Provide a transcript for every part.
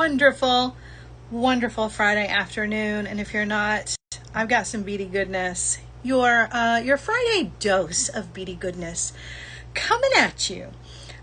wonderful, wonderful Friday afternoon. And if you're not, I've got some beady goodness. Your Friday dose of beady goodness coming at you.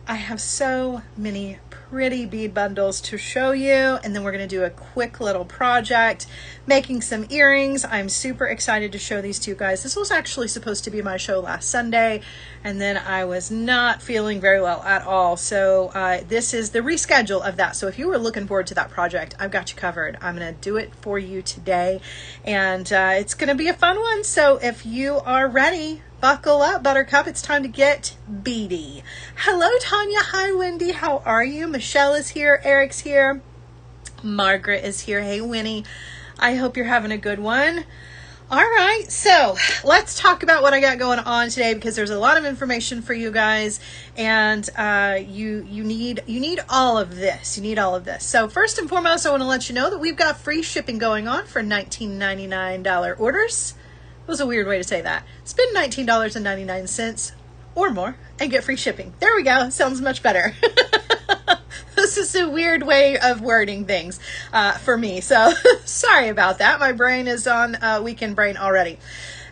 I have so many pretty bead bundles to show you, and then we're going to do a quick little project making some earrings. I'm super excited to show these to you guys. This was actually supposed to be my show last Sunday, and then I was not feeling very well at all, so this is the reschedule of that. So if you were looking forward to that project, I've got you covered. I'm going to do it for you today, and it's going to be a fun one. So if you are ready, buckle up, Buttercup. It's time to get beady. Hello, Tanya. Hi, Wendy. How are you? Michelle is here. Eric's here. Margaret is here. Hey, Winnie. I hope you're having a good one. All right, so let's talk about what I got going on today, because there's a lot of information for you guys, and you need all of this. You need all of this. So first and foremost, I want to let you know that we've got free shipping going on for $19.99 orders. It was a weird way to say that. Spend $19.99 or more and get free shipping. There we go. Sounds much better. This is a weird way of wording things for me. So sorry about that. My brain is on weekend brain already.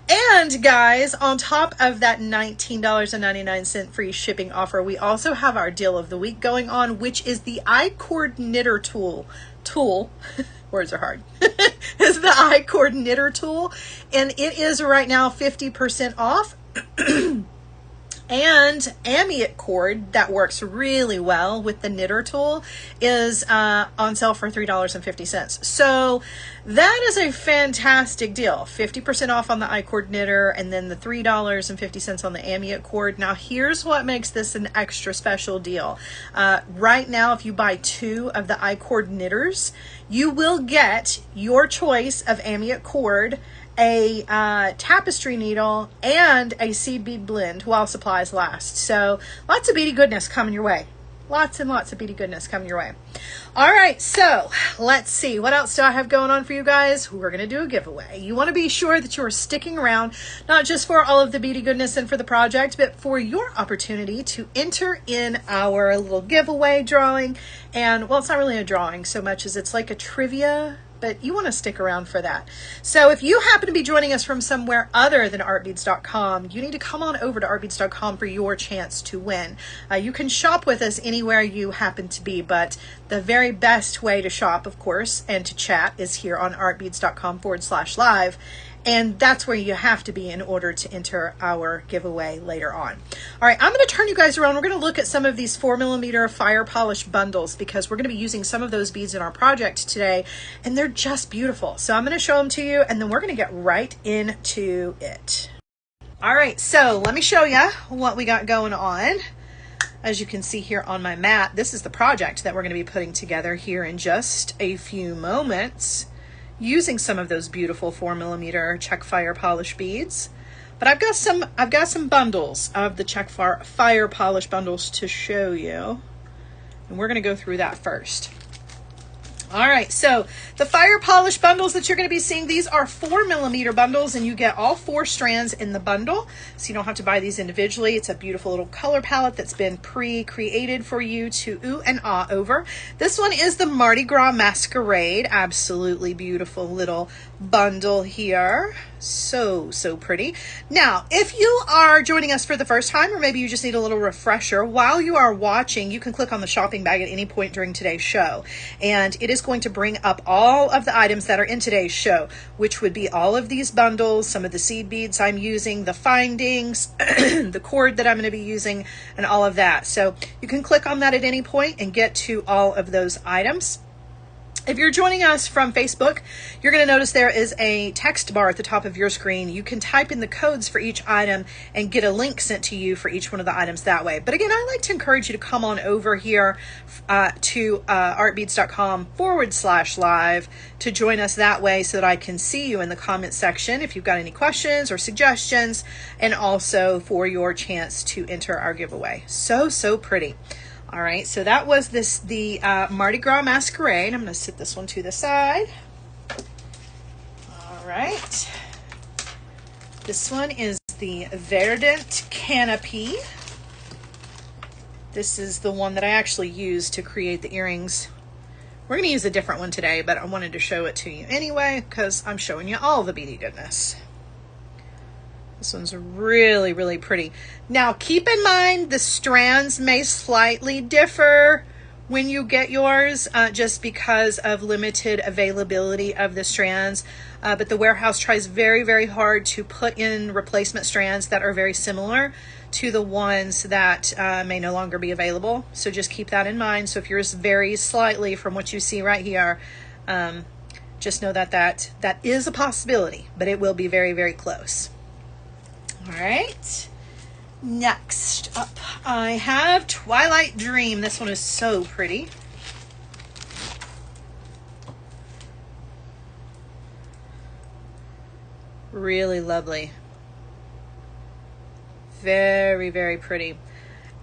And guys, on top of that $19.99 free shipping offer, we also have our deal of the week going on, which is the I-cord knitter tool. Words are hard. Is the I-cord knitter tool, and it is right now 50% off. And amite cord that works really well with the knitter tool is on sale for $3.50. So that is a fantastic deal. 50% off on the I-cord knitter, and then the $3.50 on the amite cord. Now here's what makes this an extra special deal. Right now, if you buy 2 of the I-cord knitters, you will get your choice of amite cord, a tapestry needle, and a seed bead blend while supplies last. So lots of beady goodness coming your way. Lots and lots of beady goodness coming your way. All right, so let's see. What else do I have going on for you guys? We're going to do a giveaway. You want to be sure that you're sticking around, not just for all of the beady goodness and for the project, but for your opportunity to enter in our little giveaway drawing. And, well, it's not really a drawing so much as it's like a trivia, but you want to stick around for that. So if you happen to be joining us from somewhere other than artbeads.com, you need to come on over to artbeads.com for your chance to win. You can shop with us anywhere you happen to be, but the very best way to shop, of course, and to chat is here on artbeads.com/live. And that's where you have to be in order to enter our giveaway later on. All right, I'm going to turn you guys around. We're going to look at some of these 4mm fire polish bundles, because we're going to be using some of those beads in our project today, and they're just beautiful. So I'm going to show them to you, and then we're going to get right into it. All right, so let me show you what we got going on. As you can see here on my mat, this is the project that we're going to be putting together here in just a few moments, using some of those beautiful 4mm check fire polish beads. But I've got some bundles of the check fire polish bundles to show you, and we're going to go through that first. All right, so the fire polish bundles that you're going to be seeing, these are 4mm bundles, and you get all 4 strands in the bundle, so you don't have to buy these individually. It's a beautiful little color palette that's been pre-created for you to ooh and ah over. This one is the Mardi Gras Masquerade. Absolutely beautiful little bundle here. So pretty. Now, if you are joining us for the first time, or maybe you just need a little refresher, while you are watching, you can click on the shopping bag at any point during today's show, and it is going to bring up all of the items that are in today's show, which would be all of these bundles, some of the seed beads I'm using, the findings, the cord that I'm going to be using, and all of that. So you can click on that at any point and get to all of those items. If you're joining us from Facebook, you're going to notice there is a text bar at the top of your screen. You can type in the codes for each item and get a link sent to you for each one of the items that way. But again, I like to encourage you to come on over here to artbeads.com/live to join us that way, so that I can see you in the comment section if you've got any questions or suggestions, and also for your chance to enter our giveaway. So pretty. All right, so that was the Mardi Gras Masquerade. I'm going to sit this one to the side. All right. This one is the Verdant Canopy. This is the one that I actually used to create the earrings We're going to use a different one today, but I wanted to show it to you anyway because I'm showing you all the beady goodness. This one's really, really pretty. Now, keep in mind the strands may slightly differ when you get yours, just because of limited availability of the strands. But the warehouse tries very, very hard to put in replacement strands that are very similar to the ones that may no longer be available. So just keep that in mind. So if yours varies slightly from what you see right here, just know that that is a possibility, but it will be very, very close. All right, next up I have Twilight Dream. This one is so pretty. Really lovely. Very, very pretty.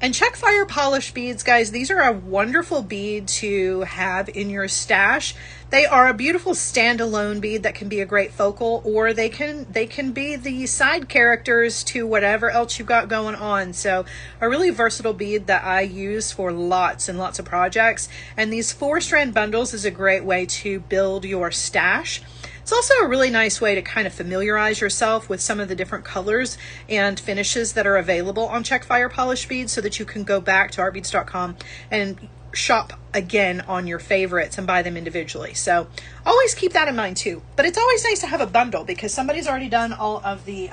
And check fire polish beads, guys. These are a wonderful bead to have in your stash. They are a beautiful standalone bead that can be a great focal, or they can be the side characters to whatever else you've got going on. So a really versatile bead that I use for lots and lots of projects. And these 4-strand bundles is a great way to build your stash. It's also a really nice way to kind of familiarize yourself with some of the different colors and finishes that are available on Check Fire Polish beads, so that you can go back to artbeads.com and shop again on your favorites and buy them individually. So always keep that in mind too. But it's always nice to have a bundle because somebody's already done all of the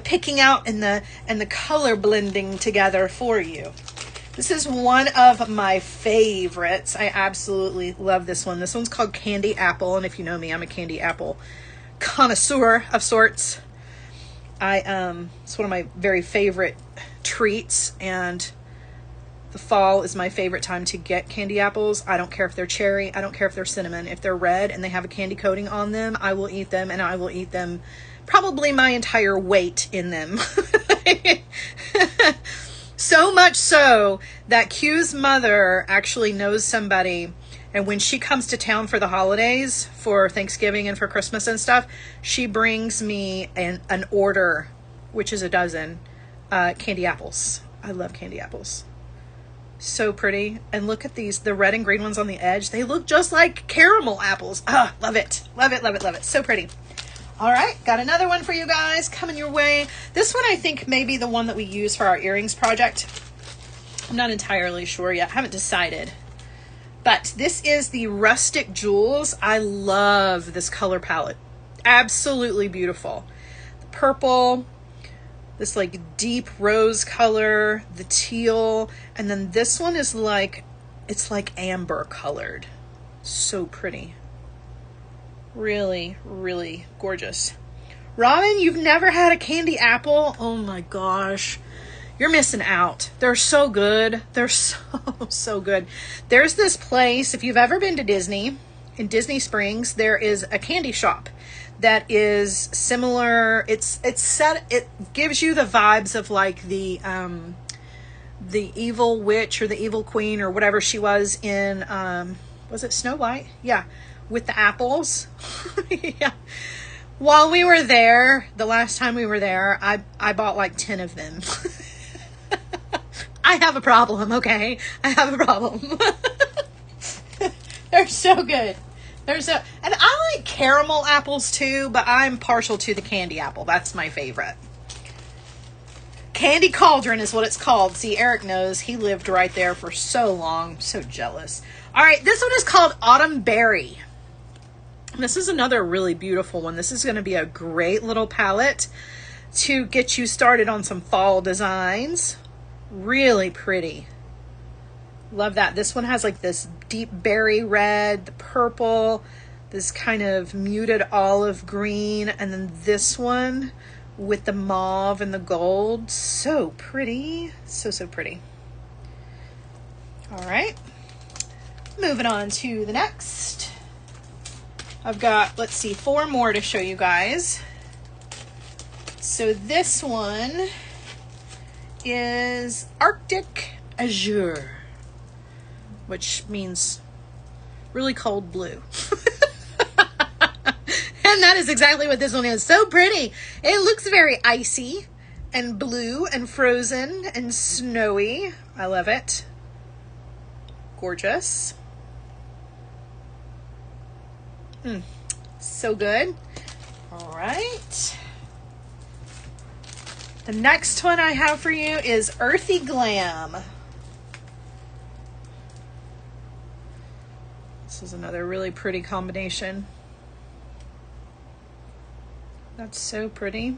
picking out and the color blending together for you. This is one of my favorites. I absolutely love this one. This one's called Candy Apple, and if you know me, I'm a candy apple connoisseur of sorts. It's one of my very favorite treats, and the fall is my favorite time to get candy apples. I don't care if they're cherry, I don't care if they're cinnamon. If they're red and they have a candy coating on them, I will eat them, and I will eat them probably my entire weight in them. So much so that Q's mother actually knows somebody, and when she comes to town for the holidays, for Thanksgiving and for Christmas and stuff, she brings me an order, which is a dozen, candy apples. I love candy apples. So pretty. And look at these, the red and green ones on the edge. They look just like caramel apples. Ah, love it. Love it, love it, love it. So pretty. All right, got another one for you guys coming your way. This one I think may be the one that we use for our earrings project. I'm not entirely sure yet. I haven't decided. But this is the Rustic Jewels. I love this color palette. Absolutely beautiful. The purple, this like deep rose color, the teal, and then this one is like, it's like amber colored. So pretty. Really, really gorgeous. Robin, you've never had a candy apple? Oh my gosh. You're missing out. They're so good. They're so good. There's this place, if you've ever been to Disney, in Disney Springs, there is a candy shop that is similar. It gives you the vibes of like the evil witch or the evil queen or whatever she was in, was it Snow White? Yeah. With the apples. Yeah. While we were there, the last time we were there, I bought like 10 of them. I have a problem, okay? I have a problem. They're so good. And I like caramel apples too, but I'm partial to the candy apple. That's my favorite. Candy Cauldron is what it's called. See, Eric knows. He lived right there for so long. I'm so jealous. All right, this one is called Autumn Berry. This is another really beautiful one. This is going to be a great little palette to get you started on some fall designs. Really pretty. Love that. This one has like this deep berry red, the purple, this kind of muted olive green, and then this one with the mauve and the gold. So pretty. So pretty. All right. Moving on to the next. I've got, let's see, 4 more to show you guys. So this one is Arctic Azure, which means really cold blue. And that is exactly what this one is. So pretty. It looks very icy and blue and frozen and snowy. I love it. Gorgeous. So good. All right. The next one I have for you is Earthy Glam. This is another really pretty combination. That's so pretty.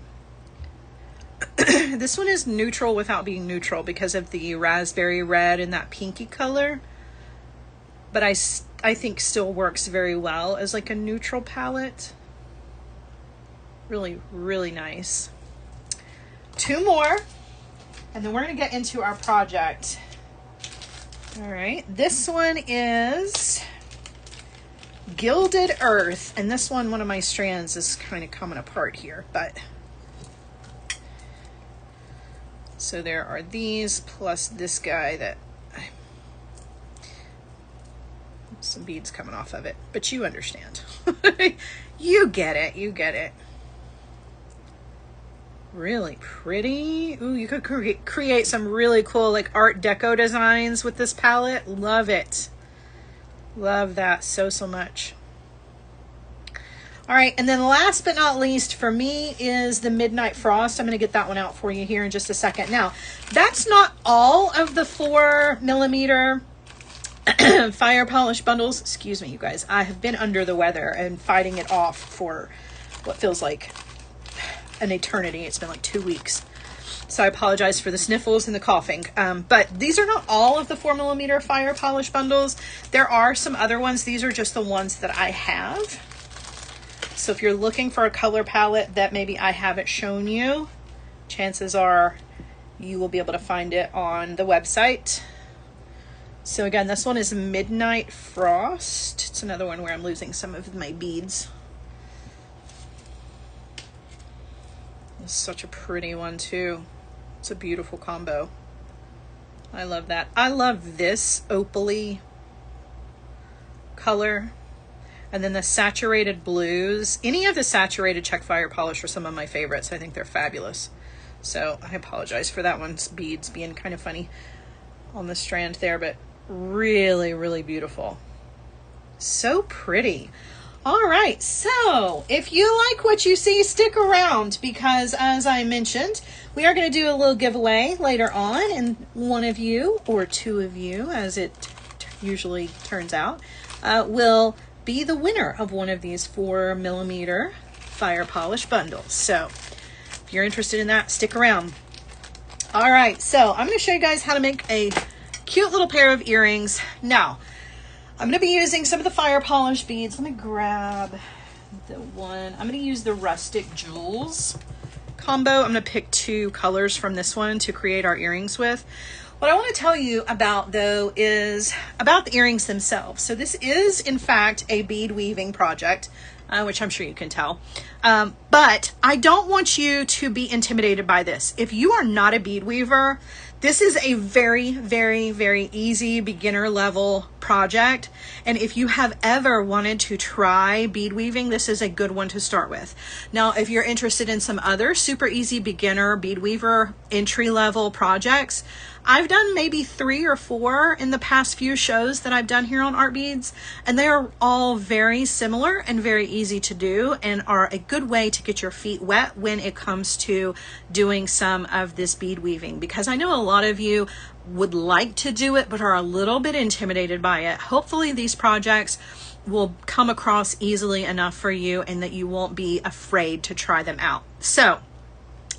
This one is neutral without being neutral because of the raspberry red and that pinky color. But I think still works very well as like a neutral palette. Really, really nice. Two more, and then we're going to get into our project. All right, this one is Gilded Earth, and this one of my strands is kind of coming apart here, but so there are these plus this guy that some beads coming off of it, but you understand. You get it, you get it. Really pretty. Ooh, you could create some really cool like art deco designs with this palette. Love it. Love that so much. All right, and then last but not least for me is the Midnight Frost. I'm going to get that one out for you here in just a second. Now, that's not all of the 4mm fire polish bundles. Excuse me, you guys. I have been under the weather and fighting it off for what feels like an eternity. It's been like 2 weeks. So I apologize for the sniffles and the coughing. But these are not all of the 4mm fire polish bundles. There are some other ones. These are just the ones that I have. So if you're looking for a color palette that maybe I haven't shown you, chances are you will be able to find it on the website. So again, this one is Midnight Frost. It's another one where I'm losing some of my beads. It's such a pretty one too. It's a beautiful combo. I love that. I love this opaly color. And then the saturated blues. Any of the saturated check fire polish are some of my favorites. I think they're fabulous. So I apologize for that one's beads being kind of funny on the strand there, but really, really beautiful. So pretty. All right, so if you like what you see, stick around because as I mentioned, we are going to do a little giveaway later on, and one of you or two of you, as it usually turns out, will be the winner of one of these 4mm fire polish bundles. So if you're interested in that, stick around. All right, so I'm going to show you guys how to make a cute little pair of earrings. Now, I'm going to be using some of the fire polish beads. Let me grab the one. I'm going to use the Rustic Jewels combo. I'm going to pick 2 colors from this one to create our earrings with. What I want to tell you about, though, is about the earrings themselves. So this is, in fact, a bead weaving project, which I'm sure you can tell. But I don't want you to be intimidated by this. If you are not a bead weaver, this is a very, very, very easy beginner level project. And if you have ever wanted to try bead weaving, this is a good one to start with. Now, if you're interested in some other super easy beginner bead weaver entry level projects, I've done maybe 3 or 4 in the past few shows that I've done here on Art Beads, and they are all very similar and very easy to do and are a good way to get your feet wet when it comes to doing some of this bead weaving, because I know a lot of you would like to do it but are a little bit intimidated by it. Hopefully these projects will come across easily enough for you and that you won't be afraid to try them out. So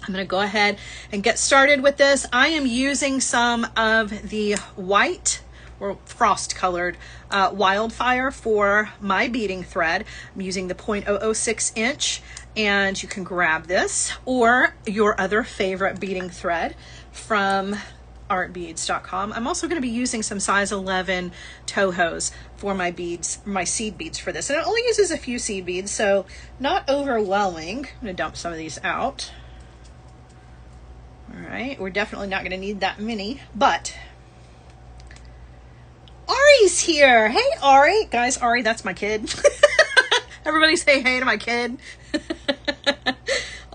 I'm going to go ahead and get started with this. I am using some of the white or frost colored Wildfire for my beading thread. I'm using the 0.006 inch, and you can grab this or your other favorite beading thread from artbeads.com. I'm also going to be using some size 11 Tohos for my beads, my seed beads for this. And it only uses a few seed beads, so not overwhelming. I'm going to dump some of these out. All right, we're definitely not going to need that many, but Ari's here. Hey, Ari. Guys, Ari, that's my kid. Everybody say hey to my kid.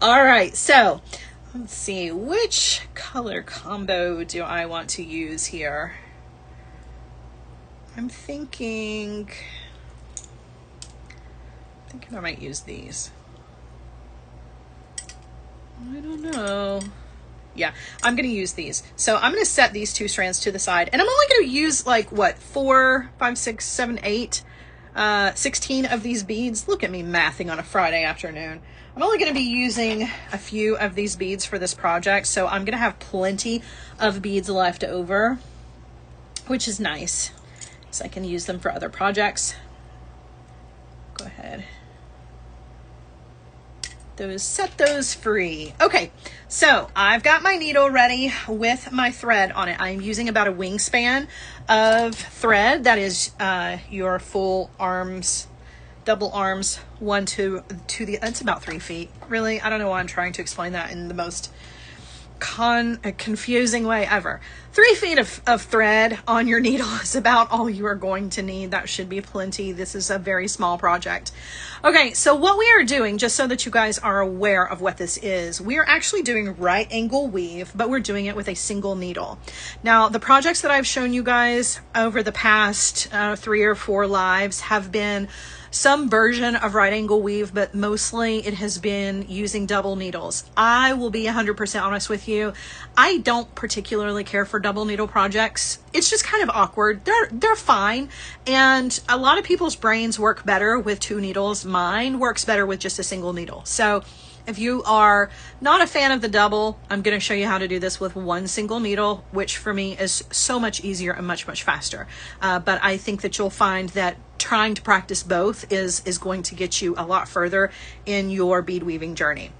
All right, so let's see. Which color combo do I want to use here? I'm thinking I might use these. I don't know. Yeah, I'm going to use these. So I'm going to set these 2 strands to the side, and I'm only going to use like what, 4, 5, 6, 7, 8, 16 of these beads. Look at me mathing on a Friday afternoon. I'm only going to be using a few of these beads for this project, so I'm going to have plenty of beads left over, which is nice. So I can use them for other projects. Go ahead. Set those free. Okay, so I've got my needle ready with my thread on it. I'm using about a wingspan of thread. That is your full arms, double arms, one to the, it's about 3 feet. Really, I don't know why I'm trying to explain that in the most confusing way ever. 3 feet of thread on your needle is about all you are going to need. That should be plenty. This is a very small project. Okay, so what we are doing, just so that you guys are aware of what this is, we are actually doing right angle weave, but we're doing it with a single needle. Now, the projects that I've shown you guys over the past 3 or 4 lives have been some version of right angle weave, but mostly it has been using double needles. I will be 100% honest with you. I don't particularly care for double needle projects. It's just kind of awkward. They're fine. And a lot of people's brains work better with 2 needles. Mine works better with just a single needle. So if you are not a fan of the double, I'm going to show you how to do this with 1 single needle, which for me is so much easier and much, much faster. But I think that you'll find that trying to practice both is going to get you a lot further in your bead weaving journey.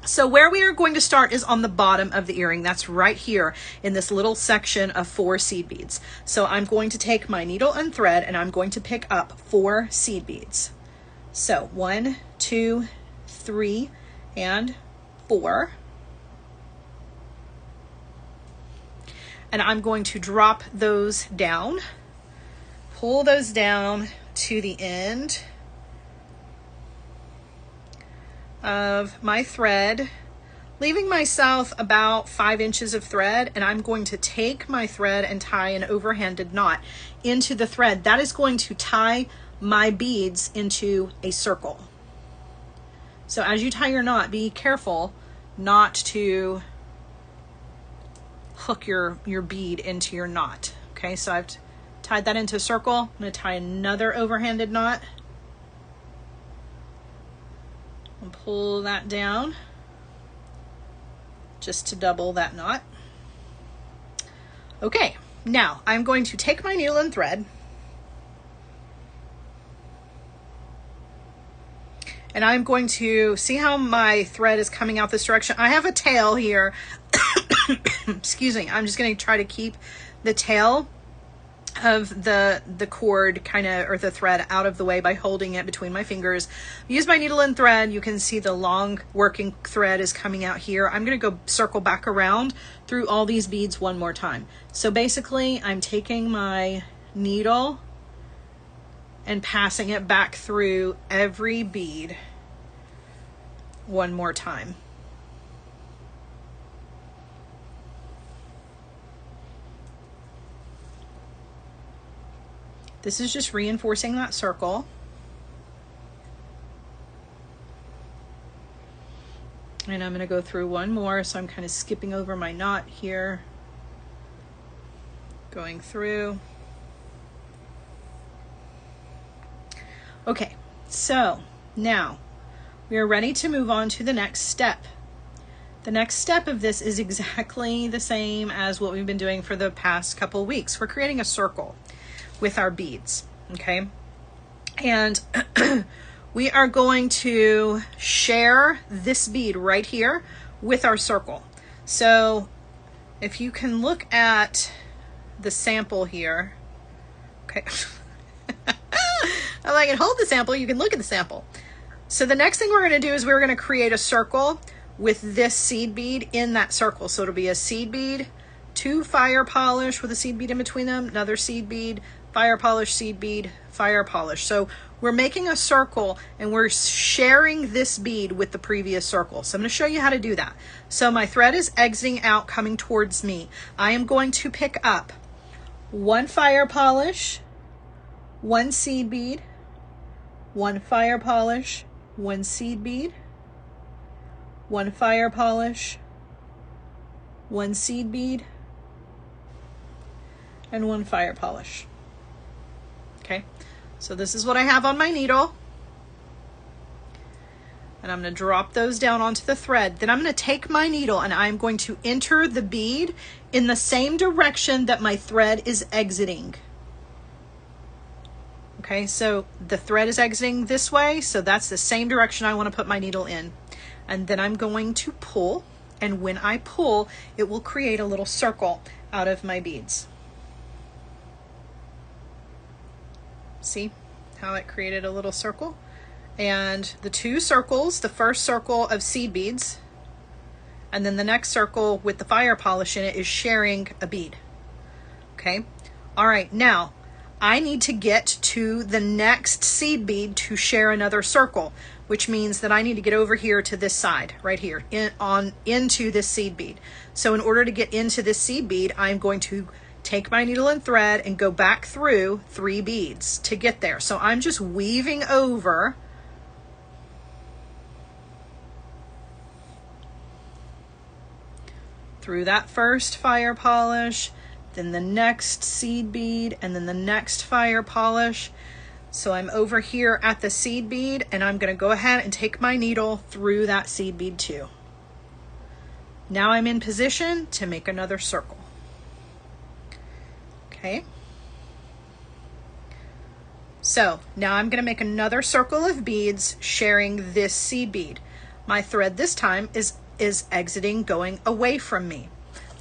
So where we are going to start is on the bottom of the earring. That's right here in this little section of 4 seed beads. So I'm going to take my needle and thread, and I'm going to pick up 4 seed beads. So 1, 2, 3, and 4. And I'm going to drop those down, pull those down to the end of my thread, leaving myself about 5 inches of thread, and I'm going to take my thread and tie an overhanded knot into the thread. That is going to tie my beads into a circle. So as you tie your knot, be careful not to hook your bead into your knot. Okay, so I've tied that into a circle. I'm going to tie another overhanded knot and pull that down just to double that knot. Okay, now I'm going to take my needle and thread, and I'm going to see how my thread is coming out this direction. I have a tail here. Excuse me. I'm just going to try to keep the tail of the cord kind of, or the thread, out of the way by holding it between my fingers. Use my needle and thread. You can see the long working thread is coming out here. I'm going to go circle back around through all these beads one more time. So basically I'm taking my needle and passing it back through every bead one more time. This is just reinforcing that circle. And I'm going to go through one more, so I'm kind of skipping over my knot here, going through. Okay, so now we are ready to move on to the next step. The next step of this is exactly the same as what we've been doing for the past couple weeks. We're creating a circle with our beads, okay? And we are going to share this bead right here with our circle. So if you can look at the sample here, okay. If I can hold the sample, you can look at the sample. So the next thing we're going to do is we're going to create a circle with this seed bead in that circle. So it'll be a seed bead, 2 fire polish with a seed bead in between them, another seed bead, fire polish, seed bead, fire polish. So we're making a circle and we're sharing this bead with the previous circle. So I'm going to show you how to do that. So my thread is exiting out, coming towards me. I am going to pick up 1 fire polish, 1 seed bead, 1 fire polish, 1 seed bead, 1 fire polish, 1 seed bead, and 1 fire polish. Okay, so this is what I have on my needle. And I'm going to drop those down onto the thread. Then I'm going to take my needle and I'm going to enter the bead in the same direction that my thread is exiting. Okay, so the thread is exiting this way, so that's the same direction I want to put my needle in. And then I'm going to pull, and when I pull, it will create a little circle out of my beads. See how it created a little circle? And the 2 circles, the first circle of seed beads, and then the next circle with the fire polish in it is sharing a bead. Okay, all right, now I need to get to the next seed bead to share another circle, which means that I need to get over here to this side, right here, into this seed bead. So in order to get into this seed bead, I'm going to take my needle and thread and go back through 3 beads to get there. So I'm just weaving over through that first fire polish, then the next seed bead, and then the next fire polish. So I'm over here at the seed bead, and I'm going to go ahead and take my needle through that seed bead too. Now I'm in position to make another circle. Okay. So now I'm going to make another circle of beads sharing this seed bead. My thread this time is exiting, going away from me.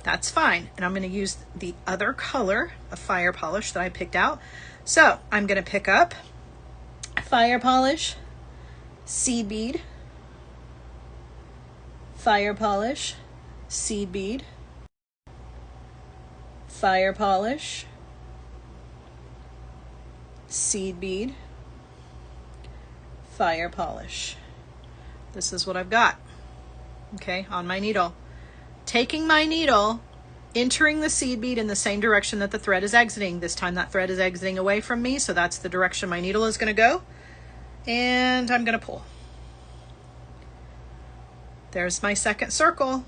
That's fine. And I'm going to use the other color of fire polish that I picked out. So I'm going to pick up fire polish, seed bead, fire polish, seed bead, fire polish, seed bead, fire polish. This is what I've got. Okay, on my needle. Taking my needle, entering the seed bead in the same direction that the thread is exiting. This time that thread is exiting away from me, so that's the direction my needle is going to go. And I'm going to pull. There's my second circle.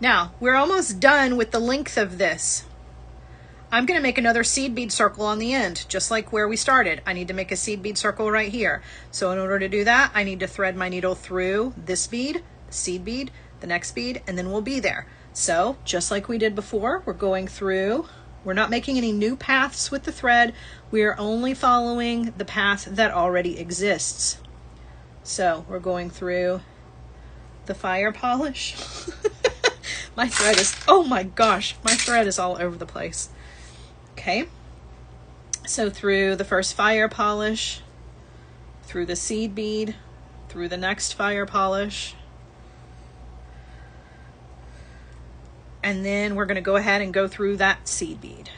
Now, we're almost done with the length of this. I'm going to make another seed bead circle on the end, just like where we started. I need to make a seed bead circle right here. So in order to do that, I need to thread my needle through this bead, seed bead, the next bead, and then we'll be there. So just like we did before, we're going through, we're not making any new paths with the thread. We are only following the path that already exists. So we're going through the fire polish. My thread is, oh my gosh, my thread is all over the place. Okay, so through the first fire polish, through the seed bead, through the next fire polish, and then we're going to go ahead and go through that seed bead.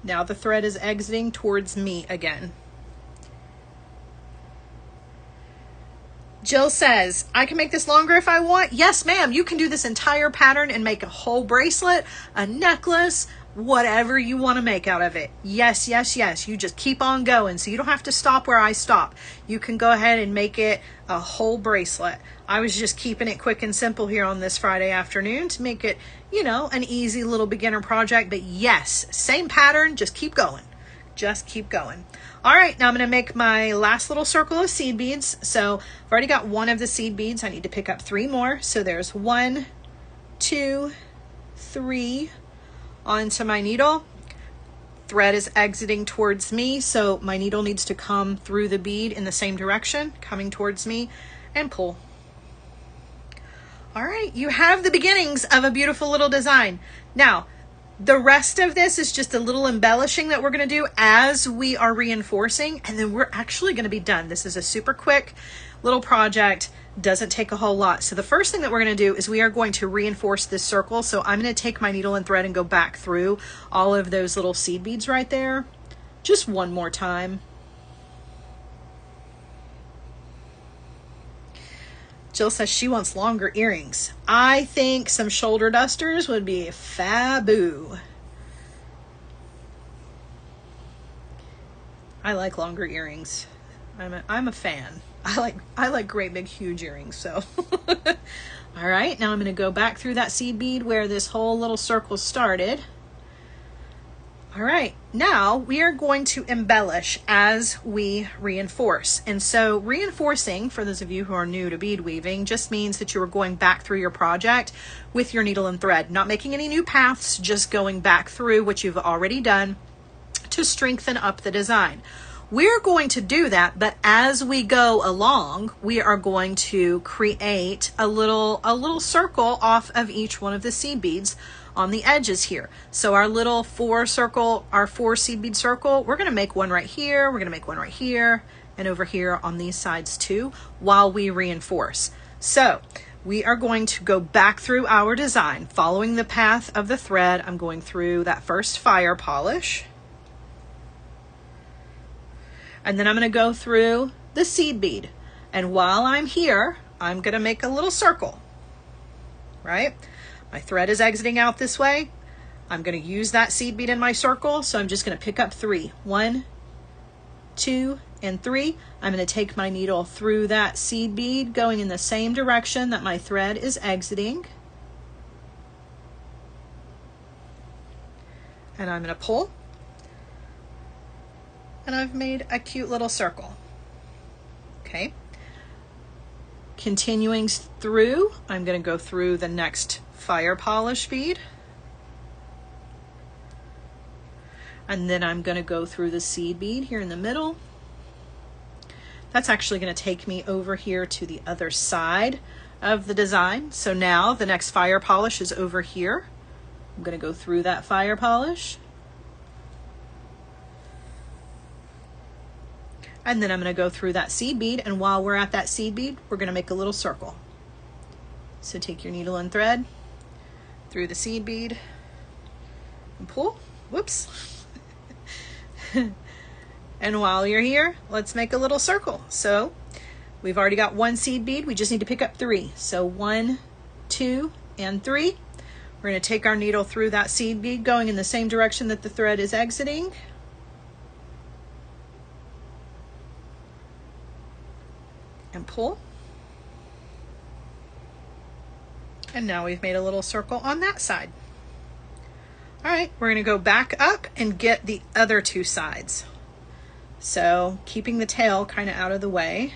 Now the thread is exiting towards me again. Jill says, I can make this longer if I want. Yes, ma'am, you can do this entire pattern and make a whole bracelet, a necklace, whatever you want to make out of it. Yes, yes, yes. You just keep on going. So you don't have to stop where I stop. You can go ahead and make it a whole bracelet. I was just keeping it quick and simple here on this Friday afternoon to make it, you know, an easy little beginner project. But yes, same pattern, just keep going. Just keep going. All right, now I'm going to make my last little circle of seed beads. So I've already got one of the seed beads. I need to pick up 3 more. So there's 1, 2, 3 onto my needle. Thread is exiting towards me, so my needle needs to come through the bead in the same direction, coming towards me, and pull. All right, you have the beginnings of a beautiful little design. Now, the rest of this is just a little embellishing that we're going to do as we are reinforcing, and then we're actually going to be done. This is a super quick little project, doesn't take a whole lot. So the first thing that we're going to do is we are going to reinforce this circle. So I'm going to take my needle and thread and go back through all of those little seed beads right there just one more time. Jill says she wants longer earrings. I think some shoulder dusters would be faboo. I like longer earrings. I'm a fan. I like great big huge earrings. So all right, now I'm going to go back through that seed bead where this whole little circle started. All right, now we are going to embellish as we reinforce. And so reinforcing, for those of you who are new to bead weaving, just means that you are going back through your project with your needle and thread, not making any new paths, just going back through what you've already done to strengthen up the design. We're going to do that, but as we go along, we are going to create a little circle off of each one of the seed beads on the edges here. So our little four seed bead circle, we're going to make one right here, we're going to make one right here, and over here on these sides too, while we reinforce. So we are going to go back through our design, following the path of the thread. I'm going through that first fire polish. And then I'm going to go through the seed bead. And while I'm here, I'm going to make a little circle, right? My thread is exiting out this way. I'm going to use that seed bead in my circle. So I'm just going to pick up 3. 1, 2, and 3. I'm going to take my needle through that seed bead, going in the same direction that my thread is exiting. And I'm going to pull. And I've made a cute little circle. Okay. Continuing through, I'm going to go through the next fire polish bead. And then I'm going to go through the seed bead here in the middle. That's actually going to take me over here to the other side of the design. So now the next fire polish is over here. I'm going to go through that fire polish. And then I'm going to go through that seed bead, and while we're at that seed bead, we're going to make a little circle. So take your needle and thread through the seed bead and pull. Whoops. And while you're here, let's make a little circle. So we've already got 1 seed bead. We just need to pick up 3. So 1, 2, and 3. We're going to take our needle through that seed bead, going in the same direction that the thread is exiting. And pull. And now we've made a little circle on that side. All right, we're going to go back up and get the other 2 sides. So keeping the tail kind of out of the way,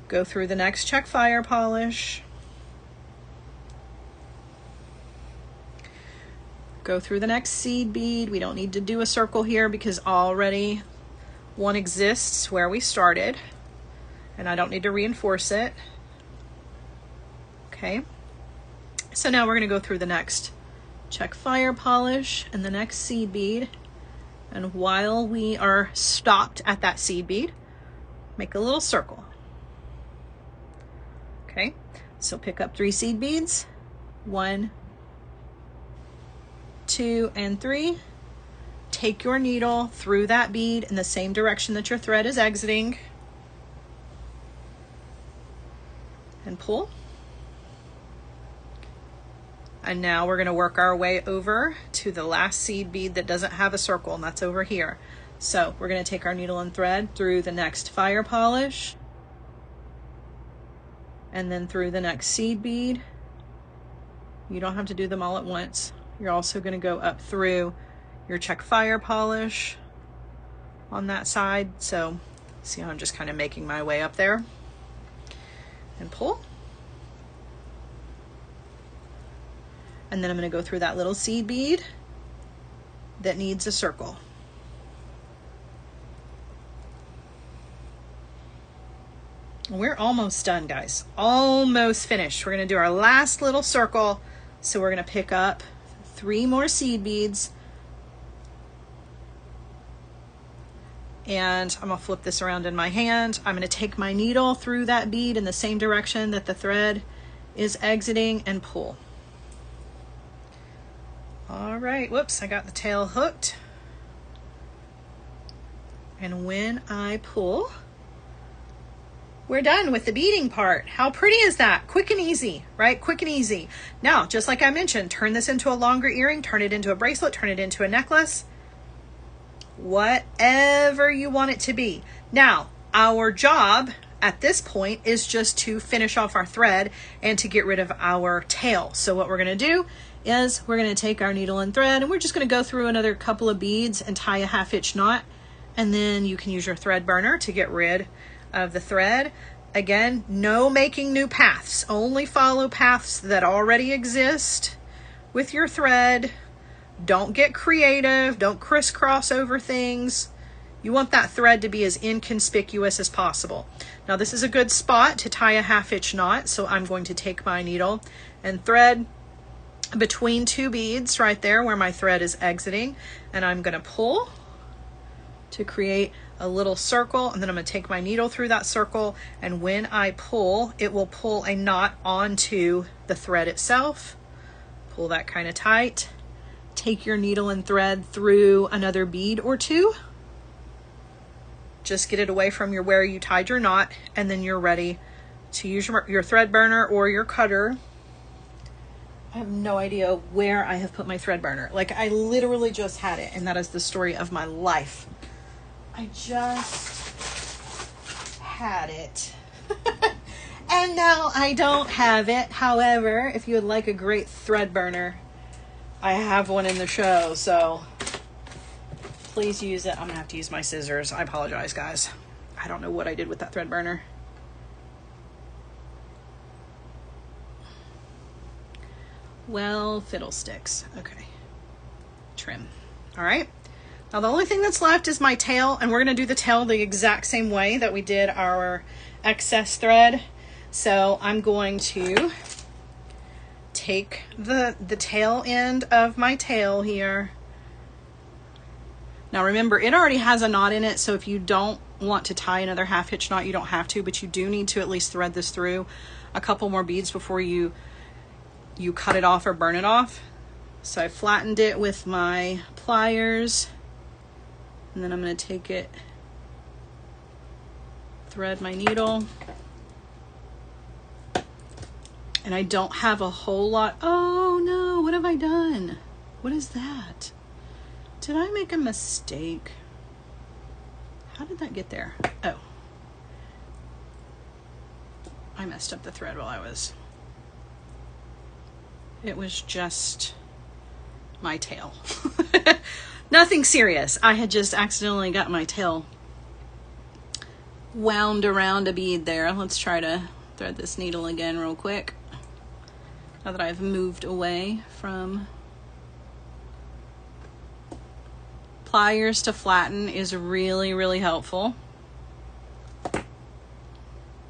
go through the next check fire polish, go through the next seed bead. We don't need to do a circle here because already one exists where we started. And I don't need to reinforce it. Okay. So now we're going to go through the next check fire polish and the next seed bead. And while we are stopped at that seed bead, make a little circle. Okay. So pick up 3 seed beads. 1, 2, and 3. Take your needle through that bead in the same direction that your thread is exiting. And pull. And now we're going to work our way over to the last seed bead that doesn't have a circle, and that's over here. So we're going to take our needle and thread through the next fire polish, and then through the next seed bead. You don't have to do them all at once. You're also going to go up through your check fire polish on that side. So see how I'm just kind of making my way up there. And pull. And then I'm going to go through that little seed bead that needs a circle. We're almost done, guys. Almost finished. We're going to do our last little circle. So we're going to pick up 3 more seed beads. And I'm going to flip this around in my hand. I'm going to take my needle through that bead in the same direction that the thread is exiting and pull. All right, whoops, I got the tail hooked. And when I pull, we're done with the beading part. How pretty is that? Quick and easy, right? Quick and easy. Now, just like I mentioned, turn this into a longer earring, turn it into a bracelet, turn it into a necklace. whatever you want it to be. Now, our job at this point is just to finish off our thread and to get rid of our tail. So what we're going to do is we're going to take our needle and thread, and we're just going to go through another couple of beads and tie a 1/2 inch knot, and then you can use your thread burner to get rid of the thread. Again, no making new paths, only follow paths that already exist with your thread. Don't get creative, don't crisscross over things. You want that thread to be as inconspicuous as possible. Now this is a good spot to tie a 1/2 inch knot, so I'm going to take my needle and thread between 2 beads right there where my thread is exiting, and I'm going to pull to create a little circle, and then I'm going to take my needle through that circle, and when I pull, it will pull a knot onto the thread itself. Pull that kind of tight. Take your needle and thread through another bead or 2. Just get it away from where you tied your knot, and then you're ready to use your thread burner or your cutter. I have no idea where I have put my thread burner. Like, I literally just had it, and that is the story of my life. I just had it. And now I don't have it. However, if you would like a great thread burner, I have one in the show, so please use it. I'm gonna have to use my scissors. I apologize, guys. I don't know what I did with that thread burner. Well, fiddlesticks. Okay. Trim. All right. Now the only thing that's left is my tail, and we're going to do the tail the exact same way that we did our excess thread. So I'm going to take the tail end of my tail here. Now remember, it already has a knot in it, so if you don't want to tie another 1/2 inch knot, you don't have to, but you do need to at least thread this through a couple more beads before you cut it off or burn it off. So I flattened it with my pliers, and then I'm going to take it, thread my needle, and I don't have a whole lot. Oh no, what have I done? What is that? Did I make a mistake? How did that get there? Oh, I messed up the thread while I was, it was just my tail. Nothing serious. I had just accidentally got my tail wound around a bead there. Let's try to thread this needle again real quick. Now that I've moved away from pliers to flatten is really, really helpful.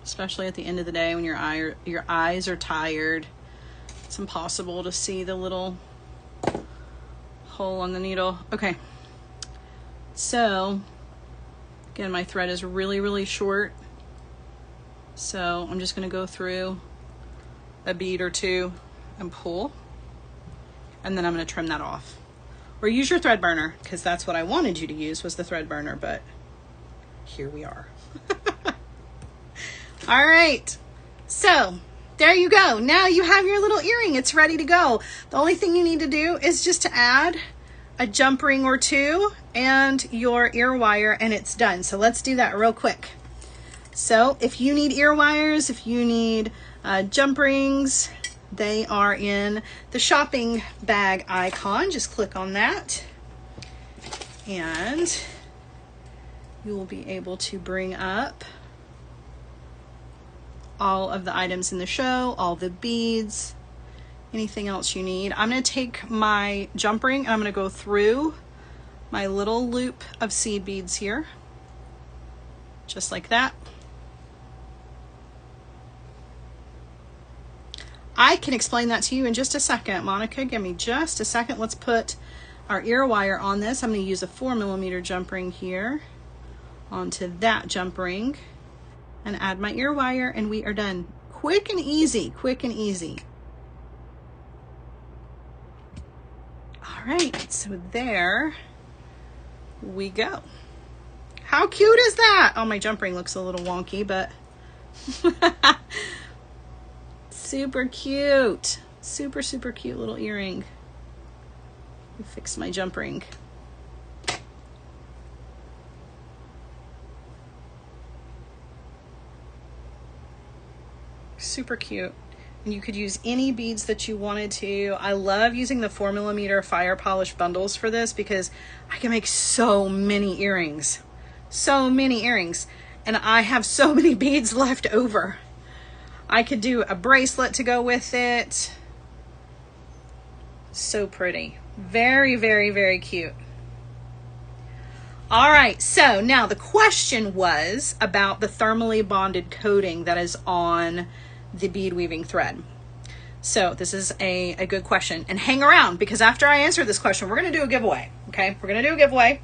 Especially at the end of the day when your eyes are tired. It's impossible to see the little hole on the needle. Okay, so again, my thread is really, really short, so I'm just going to go through a bead or 2 and pull, and then I'm going to trim that off, or use your thread burner, because that's what I wanted you to use, was the thread burner, but here we are. All right, so there you go. Now you have your little earring. It's ready to go. The only thing you need to do is just to add a jump ring or 2 and your ear wire, and it's done. So let's do that real quick. So if you need ear wires, if you need jump rings, they are in the shopping bag icon. Just click on that, and you will be able to bring up all of the items in the show, all the beads, anything else you need. I'm going to take my jump ring and I'm going to go through my little loop of seed beads here, just like that. I can explain that to you in just a second. Monica, give me just a second. Let's put our ear wire on this. I'm going to use a 4mm jump ring here onto that jump ring and add my ear wire, and we are done. Quick and easy, quick and easy. All right, so there we go. How cute is that? Oh, my jump ring looks a little wonky, but super cute. Super, super cute little earring. Fix my jump ring. Super cute. And you could use any beads that you wanted to. I love using the 4mm fire polish bundles for this because I can make so many earrings. So many earrings. And I have so many beads left over. I could do a bracelet to go with it. So pretty. Very, very, very cute. All right, so now the question was about the thermally bonded coating that is on the bead weaving thread. So this is a good question, and hang around because after I answer this question, we're going to do a giveaway. Okay, we're going to do a giveaway,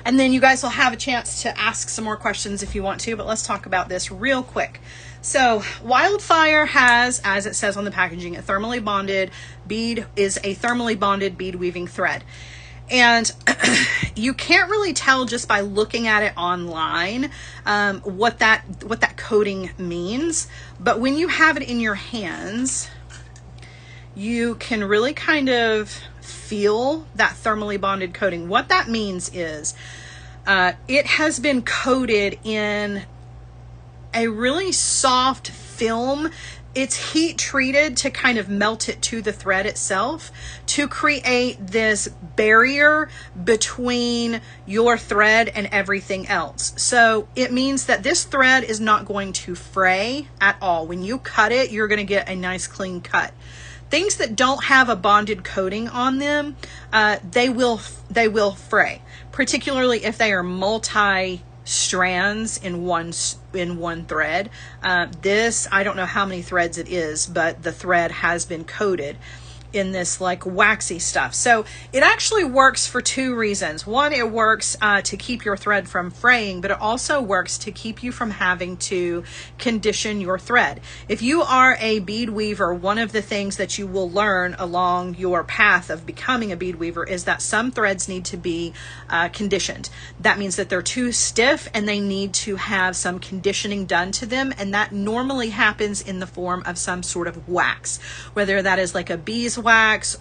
and then you guys will have a chance to ask some more questions if you want to, but let's talk about this real quick. So Wildfire has, as it says on the packaging, a thermally bonded bead is a thermally bonded bead weaving thread. And you can't really tell just by looking at it online what that coating means. But when you have it in your hands, you can really kind of feel that thermally bonded coating. What that means is it has been coated in a really soft film. It's heat treated to kind of melt it to the thread itself to create this barrier between your thread and everything else. So it means that this thread is not going to fray at all. When you cut it, you're going to get a nice clean cut. Things that don't have a bonded coating on them, they will fray, particularly if they are multi strands in one thread. This, I don't know how many threads it is, but the thread has been coated in this like waxy stuff. So it actually works for two reasons. One, it works to keep your thread from fraying, but it also works to keep you from having to condition your thread. If you are a bead weaver, one of the things that you will learn along your path of becoming a bead weaver is that some threads need to be conditioned. That means that they're too stiff and they need to have some conditioning done to them, and that normally happens in the form of some sort of wax, whether that is like a beeswax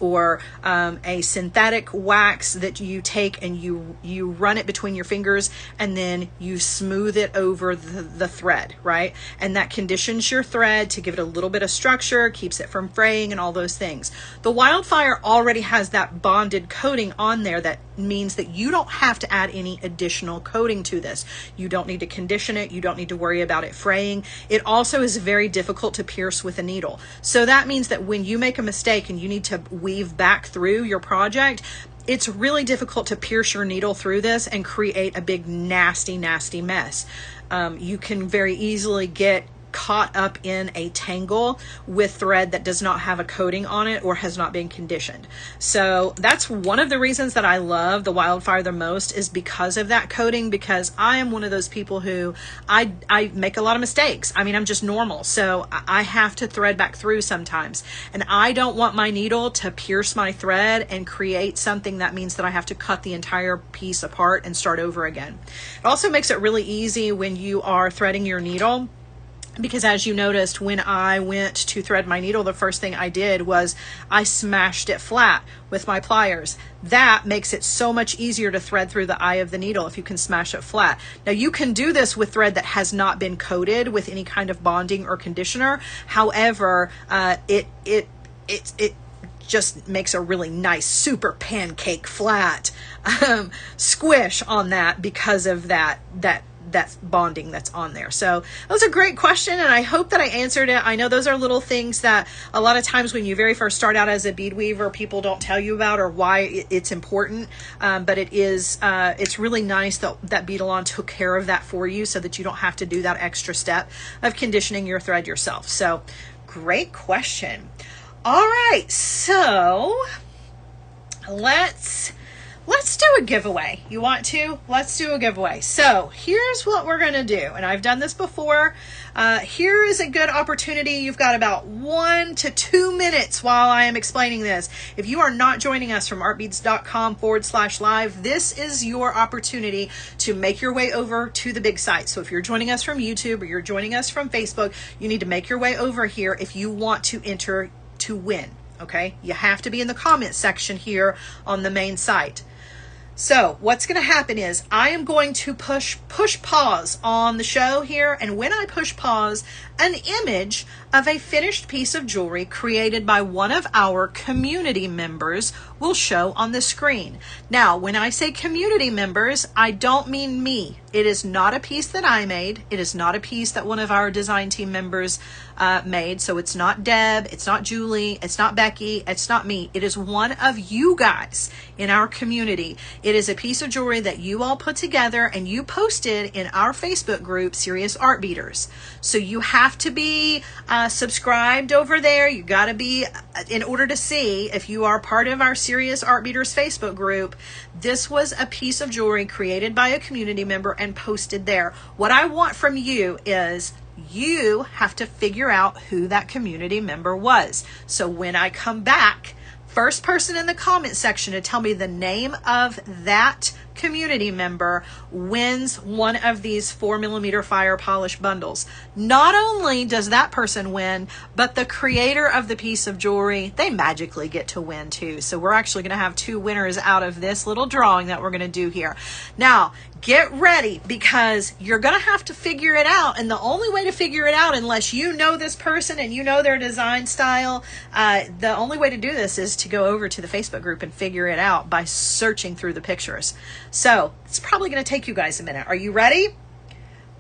or a synthetic wax that you take and you run it between your fingers and then you smooth it over the thread, right? And that conditions your thread to give it a little bit of structure, keeps it from fraying and all those things. The Wildfire already has that bonded coating on there. That means that you don't have to add any additional coating to this. You don't need to condition it. You don't need to worry about it fraying. It also is very difficult to pierce with a needle. So that means that when you make a mistake and you need to weave back through your project, it's really difficult to pierce your needle through this and create a big nasty mess. You can very easily get caught up in a tangle with thread that does not have a coating on it or has not been conditioned. So that's one of the reasons that I love the Wildfire the most, is because of that coating, because I am one of those people who I make a lot of mistakes. I mean, I'm just normal. So I have to thread back through sometimes, and I don't want my needle to pierce my thread and create something that means that I have to cut the entire piece apart and start over again. It also makes it really easy when you are threading your needle, because as you noticed, when I went to thread my needle, the first thing I did was I smashed it flat with my pliers. That makes it so much easier to thread through the eye of the needle if you can smash it flat. Now you can do this with thread that has not been coated with any kind of bonding or conditioner. However, it just makes a really nice, super pancake flat squish on that because of that bonding that's on there. So that was a great question, and I hope that I answered it. I know those are little things that a lot of times when you very first start out as a bead weaver, people don't tell you about or why it's important, but it's really nice that Beadalon took care of that for you so that you don't have to do that extra step of conditioning your thread yourself. So great question. All right, so let's do a giveaway. You want to? Let's do a giveaway. So here's what we're going to do. And I've done this before. Here is a good opportunity. You've got about 1 to 2 minutes while I am explaining this. If you are not joining us from artbeads.com/live, this is your opportunity to make your way over to the big site. So if you're joining us from YouTube or you're joining us from Facebook, you need to make your way over here if you want to enter to win. Okay? You have to be in the comments section here on the main site. So what's going to happen is I am going to push pause on the show here. And when I push pause, an image of a finished piece of jewelry created by one of our community members will show on the screen. Now, when I say community members, I don't mean me. It is not a piece that I made. It is not a piece that one of our design team members made. So it's not Deb, it's not Julie, it's not Becky, it's not me. It is one of you guys in our community. It is a piece of jewelry that you all put together and you posted in our Facebook group, Serious Art Beaters. So you have to be subscribed over there. You got to be, in order to see if you are part of our Serious Art Beaters Facebook group. This was a piece of jewelry created by a community member and posted there. What I want from you is you have to figure out who that community member was. So when I come back, first person in the comment section to tell me the name of that community member wins one of these 4mm fire polish bundles. Not only does that person win, but the creator of the piece of jewelry, they magically get to win too. So we're actually going to have 2 winners out of this little drawing that we're going to do here. Now, get ready, because you're going to have to figure it out. And the only way to figure it out, unless you know this person and you know their design style, the only way to do this is to go over to the Facebook group and figure it out by searching through the pictures. So it's probably going to take you guys a minute. Are you ready?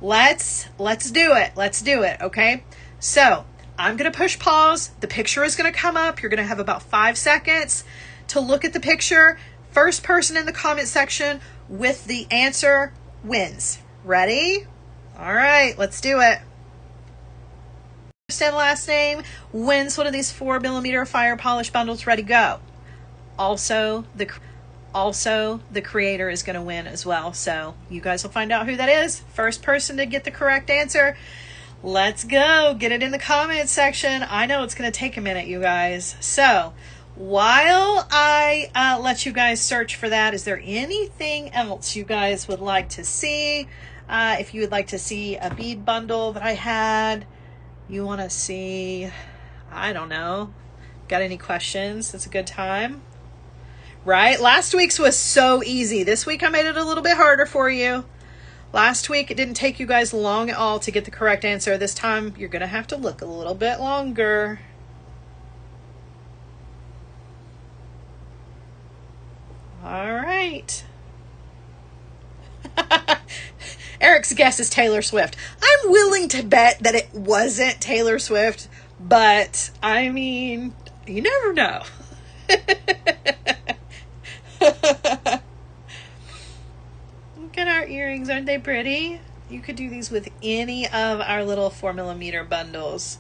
Let's do it. Let's do it. Okay. So I'm going to push pause. The picture is going to come up. You're going to have about 5 seconds to look at the picture. First person in the comment section with the answer wins. Ready? All right, let's do it. First and last name wins one of these 4mm fire polish bundles. Ready, go. Also the creator is going to win as well. So you guys will find out who that is. First person to get the correct answer. Let's go. Get it in the comment section. I know it's going to take a minute, you guys. So while I let you guys search for that, is there anything else you guys would like to see? If you would like to see a bead bundle that I had, you want to see, I don't know, got any questions? It's a good time, right? Last week's was so easy. This week I made it a little bit harder for you. Last week it didn't take you guys long at all to get the correct answer. This time you're going to have to look a little bit longer. All right. Eric's guess is Taylor Swift. I'm willing to bet that it wasn't Taylor Swift, but I mean, you never know. Look at our earrings. Aren't they pretty? You could do these with any of our little 4mm bundles.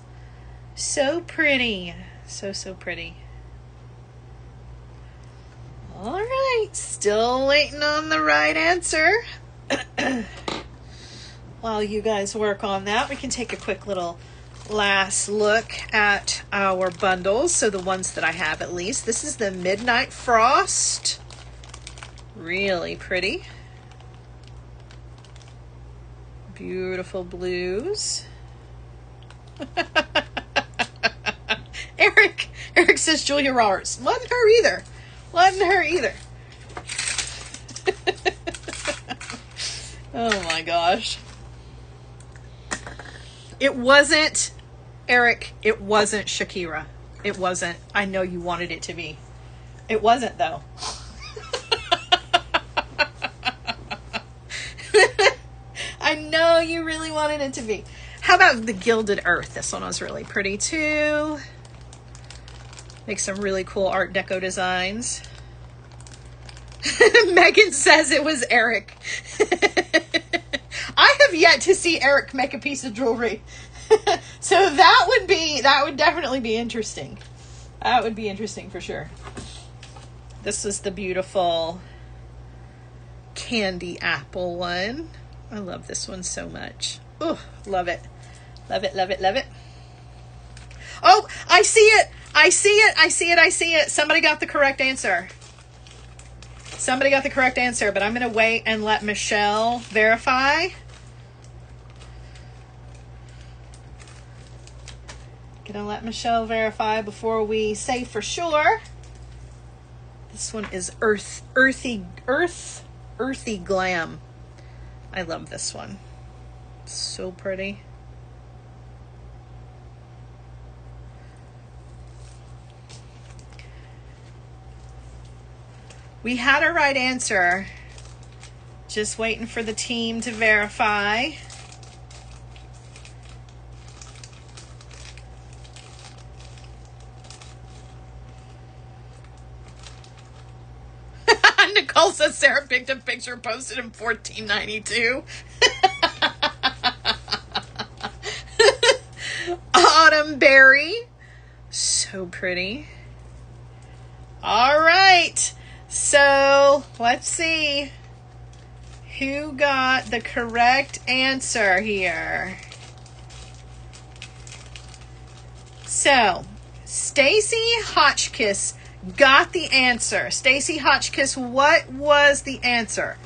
So pretty. So pretty. All right, still waiting on the right answer. While you guys work on that, we can take a quick little last look at our bundles. So the ones that I have, at least. This is the Midnight Frost. Really pretty. Beautiful blues. Eric says Julia Roberts. Wasn't her either. Wasn't her either. Oh my gosh. It wasn't, Eric, it wasn't Shakira. It wasn't. I know you wanted it to be. It wasn't, though. I know you really wanted it to be. How about the Gilded Earth? This one was really pretty, too. Make some really cool Art Deco designs. Megan says it was Eric. I have yet to see Eric make a piece of jewelry. So that would definitely be interesting. That would be interesting for sure. This is the beautiful candy apple one. I love this one so much. Oh, love it. Love it, love it, love it. Oh, I see it. I see it. I see it. I see it. Somebody got the correct answer. Somebody got the correct answer, but I'm going to wait and let Michelle verify. Gonna let Michelle verify before we say for sure. This one is earthy glam. I love this one. It's so pretty. We had a right answer. Just waiting for the team to verify. Nicole says Sarah picked a picture, posted in 1492. Autumn berry. So pretty. All right. So let's see who got the correct answer here. So Stacy Hotchkiss got the answer. Stacy Hotchkiss, what was the answer?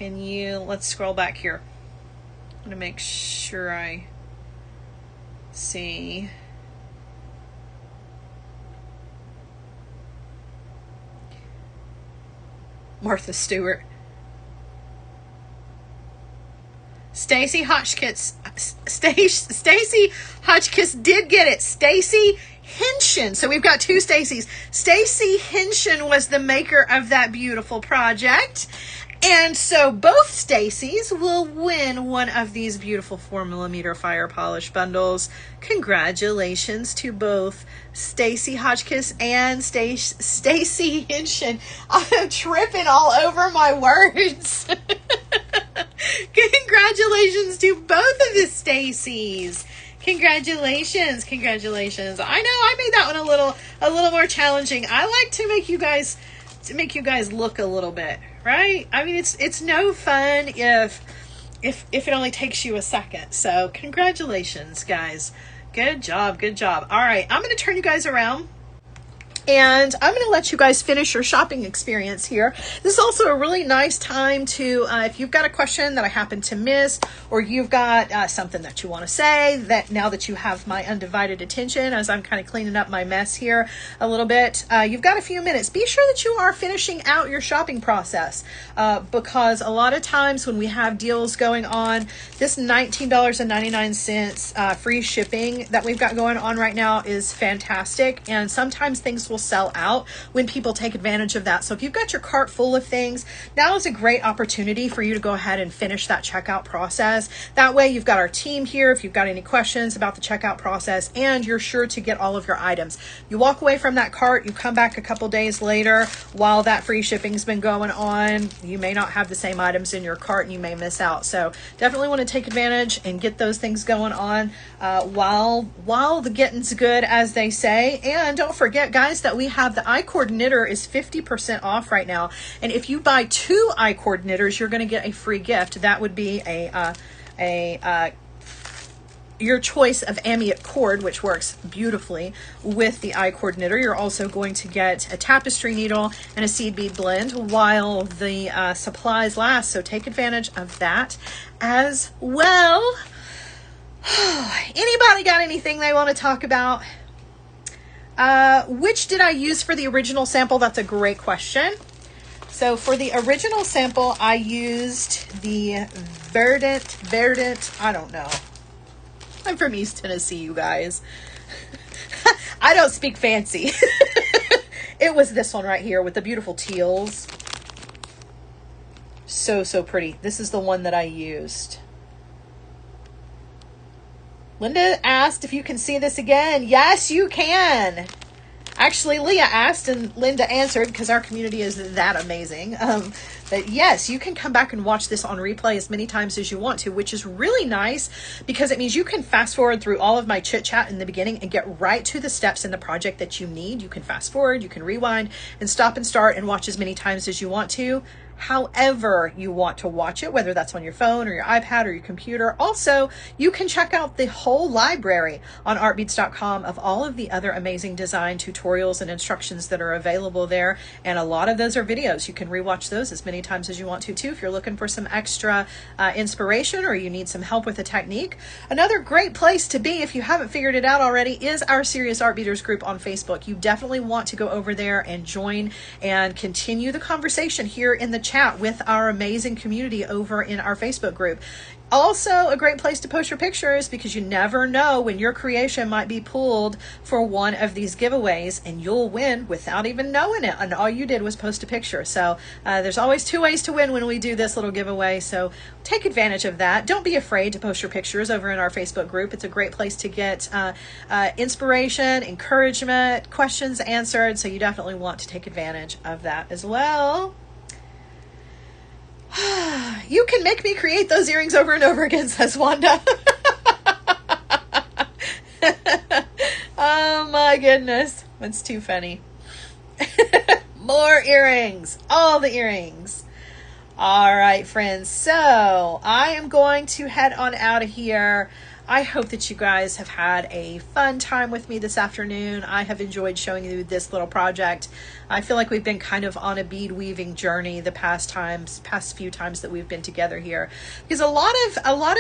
Let's scroll back here. I'm gonna make sure I see. Martha Stewart. Stacy Hotchkiss. Stacy Hotchkiss did get it. Stacy Henshin. So we've got two Stacys. Stacy Henshin was the maker of that beautiful project. And so both Stacys will win one of these beautiful 4mm fire polish bundles. Congratulations to both Stacy Hotchkiss and Stacy Henshin. I'm tripping all over my words. Congratulations to both of the Stacys. Congratulations. I know I made that one a little more challenging. I like to make you guys look a little bit, right? I mean, it's no fun if it only takes you a second. So congratulations, guys. Good job. All right, I'm going to turn you guys around. And I'm going to let you guys finish your shopping experience here. This is also a really nice time to, if you've got a question that I happen to miss, or you've got something that you want to say, that now that you have my undivided attention, as I'm kind of cleaning up my mess here a little bit, you've got a few minutes. Be sure that you are finishing out your shopping process, because a lot of times when we have deals going on, this $19.99 free shipping that we've got going on right now is fantastic. And sometimes things will sell out when people take advantage of that. So if you've got your cart full of things, now is a great opportunity for you to go ahead and finish that checkout process. That way you've got our team here if you've got any questions about the checkout process, and you're sure to get all of your items. You walk away from that cart, you come back a couple days later while that free shipping's been going on, you may not have the same items in your cart and you may miss out. So definitely want to take advantage and get those things going on while the getting's good, as they say. And don't forget, guys, that we have the I-cord knitter is 50% off right now. And if you buy 2 I-cord knitters, you're going to get a free gift. That would be your choice of amite cord, which works beautifully with the I-cord knitter. You're also going to get a tapestry needle and a seed bead blend while the supplies last. So take advantage of that as well. Anybody got anything they want to talk about? Which did I use for the original sample? That's a great question. So for the original sample, I used the Verdant, I don't know. I'm from East Tennessee, you guys. I don't speak fancy. It was this one right here with the beautiful teals. So pretty. This is the one that I used. Linda asked if you can see this again. Yes, you can. Actually, Leah asked and Linda answered, because our community is that amazing. But yes, you can come back and watch this on replay as many times as you want to, which is really nice because it means you can fast forward through all of my chit chat in the beginning and get right to the steps in the project that you need. You can fast forward, you can rewind and stop and start and watch as many times as you want to. however you want to watch it, whether that's on your phone or your iPad or your computer. Also, you can check out the whole library on artbeads.com of all of the other amazing design tutorials and instructions that are available there. And a lot of those are videos. You can rewatch those as many times as you want to too, if you're looking for some extra inspiration or you need some help with a technique. Another great place to be, if you haven't figured it out already, is our Serious Art Beaters group on Facebook. You definitely want to go over there and join and continue the conversation here in the chat with our amazing community over in our Facebook group. Also a great place to post your pictures, because you never know when your creation might be pulled for one of these giveaways and you'll win without even knowing it, and all you did was post a picture. So there's always 2 ways to win when we do this little giveaway, so take advantage of that. Don't be afraid to post your pictures over in our Facebook group. It's a great place to get inspiration, encouragement, questions answered, so you definitely want to take advantage of that as well. You can make me create those earrings over and over again, says Wanda. Oh my goodness. That's too funny. More earrings. All the earrings. All right, friends. So I am going to head on out of here. I hope that you guys have had a fun time with me this afternoon. I have enjoyed showing you this little project. I feel like we've been kind of on a bead weaving journey the past few times that we've been together here, because a lot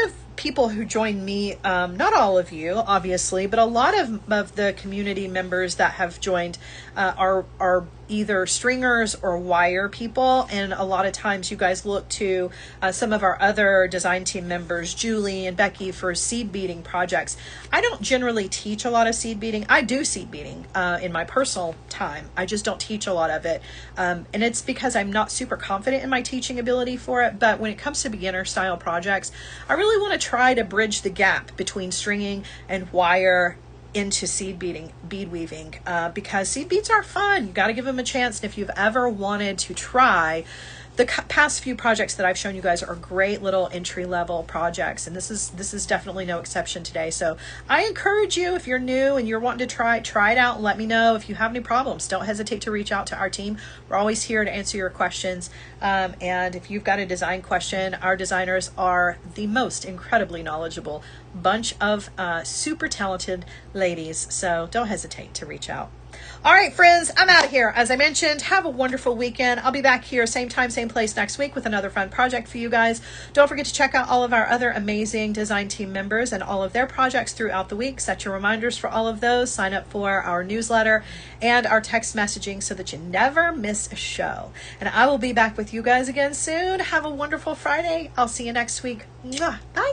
of people who join me, not all of you obviously, but a lot of the community members that have joined are either stringers or wire people, and a lot of times you guys look to some of our other design team members, Julie and Becky, for seed beading projects. I don't generally teach a lot of seed beading. I do seed beading in my personal time. I just don't teach a lot of it, and it's because I'm not super confident in my teaching ability for it. But when it comes to beginner style projects, I really want to try to bridge the gap between stringing and wire into bead weaving, because seed beads are fun. You got to give them a chance. And if you've ever wanted to try, the past few projects that I've shown you guys are great little entry-level projects, and this is definitely no exception today. So I encourage you, if you're new and you're wanting to try it out, and let me know if you have any problems. Don't hesitate to reach out to our team. We're always here to answer your questions, and if you've got a design question, our designers are the most incredibly knowledgeable bunch of super talented ladies, so don't hesitate to reach out. All right, friends, I'm out of here. As I mentioned, have a wonderful weekend. I'll be back here same time, same place next week with another fun project for you guys. Don't forget to check out all of our other amazing design team members and all of their projects throughout the week. Set your reminders for all of those. Sign up for our newsletter and our text messaging so that you never miss a show. And I will be back with you guys again soon. Have a wonderful Friday. I'll see you next week. Mwah. Bye.